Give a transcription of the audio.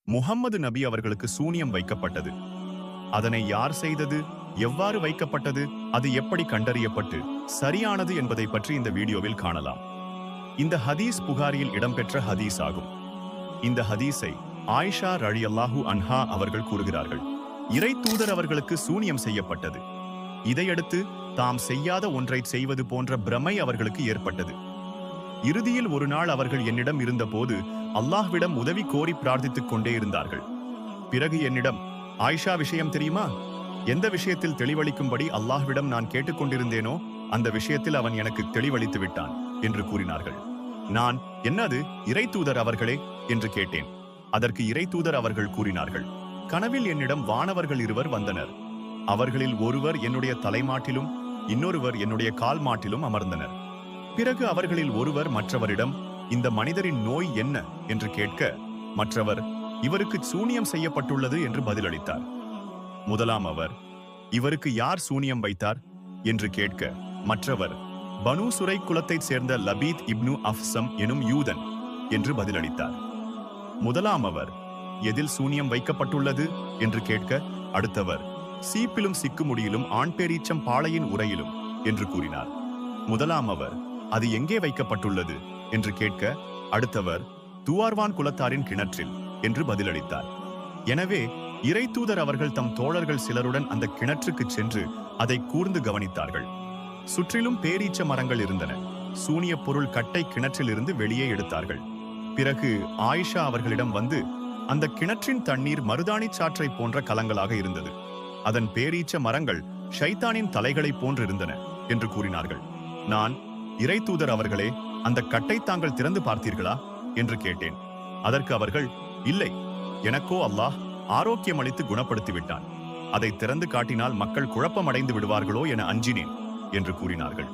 முஹம்மது நபி அவர்களுக்கு சூனியம் வைக்கப்பட்டது. அதனை யார் செய்தது, எவ்வாறு வைக்கப்பட்டது, அது எப்படி கண்டறியப்பட்டு சரியானது என்பதை பற்றி இந்த வீடியோவில் காணலாம். இந்த ஹதீஸ் புகாரியில் இடம்பெற்ற ஹதீஸ் ஆகும். இந்த ஹதீஸை ஆயிஷா ரலியல்லாஹு அன்ஹா அவர்கள் கூறுகிறார்கள். இறை தூதர் அவர்களுக்கு சூனியம் செய்யப்பட்டது. இதையடுத்து தாம் செய்யாத ஒன்றை செய்வது போன்ற பிரமை அவர்களுக்கு ஏற்பட்டது. இறுதியில் ஒரு நாள் அவர்கள் என்னிடம் இருந்தபோது அல்லாஹ்விடம் உதவி கோரி பிரார்த்தித்துக் கொண்டே இருந்தார்கள். பிறகு என்னிடம், ஆயிஷா, விஷயம் தெரியுமா? எந்த விஷயத்தில் தெளிவளிக்கும்படி அல்லாஹ்விடம் நான் கேட்டுக்கொண்டிருந்தேனோ அந்த விஷயத்தில் அவன் எனக்கு தெளிவளித்து விட்டான் என்று கூறினார்கள். நான், என்னது இறை தூதர் அவர்களே என்று கேட்டேன். அதற்கு இறை தூதர் அவர்கள் கூறினார்கள், கனவில் என்னிடம் வானவர்கள் இருவர் வந்தனர். அவர்களில் ஒருவர் என்னுடைய தலைமாட்டிலும் இன்னொருவர் என்னுடைய கால் மாட்டிலும் அமர்ந்தனர். பிறகு அவர்களில் ஒருவர் மற்றவரிடம், இந்த மனிதரின் நோய் என்ன என்று கேட்க, மற்றவர், இவருக்கு சூனியம் செய்யப்பட்டுள்ளது என்று பதிலளித்தார். முதலாம் அவர், இவருக்கு யார் சூனியம் வைத்தார் என்று கேட்க, மற்றவர், பனு சுரை குலத்தைச் சேர்ந்த லபீத் இப்னு அஃப்சம் எனும் யூதன் என்று பதிலளித்தார். முதலாம் அவர், எதில் சூனியம் வைக்கப்பட்டுள்ளது என்று கேட்க, அடுத்தவர், சீப்பிலும் சிக்குமுடியிலும் ஆண்பேரீச்சம் பாளையின் உரையிலும் என்று கூறினார். முதலாம் அவர், அது எங்கே வைக்கப்பட்டுள்ளது என்று கேட்க, அடுத்தவர், துவார்வான் குலத்தாரின் கிணற்றில் என்று பதிலளித்தார். எனவே இறை தூதர் அவர்கள் தம் தோழர்கள் சிலருடன் அந்த கிணற்றுக்கு சென்று அதை கூர்ந்து கவனித்தார்கள். சுற்றிலும் பேரீச்ச மரங்கள் இருந்தன. சூனிய பொருள் கட்டை கிணற்றிலிருந்து வெளியே எடுத்தார்கள். பிறகு ஆயிஷா அவர்களிடம் வந்து, அந்த கிணற்றின் தண்ணீர் மருதாணி சாற்றை போன்ற கலங்களாக இருந்தது. அதன் பேரீச்ச மரங்கள் ஷைத்தானின் தலைகளைப் போன்றிருந்தன என்று கூறினார்கள். நான், இறை தூதர் அவர்களே, அந்த கட்டை தாங்கள் திறந்து பார்த்தீர்களா என்று கேட்டேன். அதற்கு அவர்கள், இல்லை, எனக்கோ அல்லாஹ் ஆரோக்கியம் அளித்து குணப்படுத்திவிட்டான். அதை திறந்து காட்டினால் மக்கள் குழப்பமடைந்து விடுவார்களோ என அஞ்சினேன் என்று கூறினார்கள்.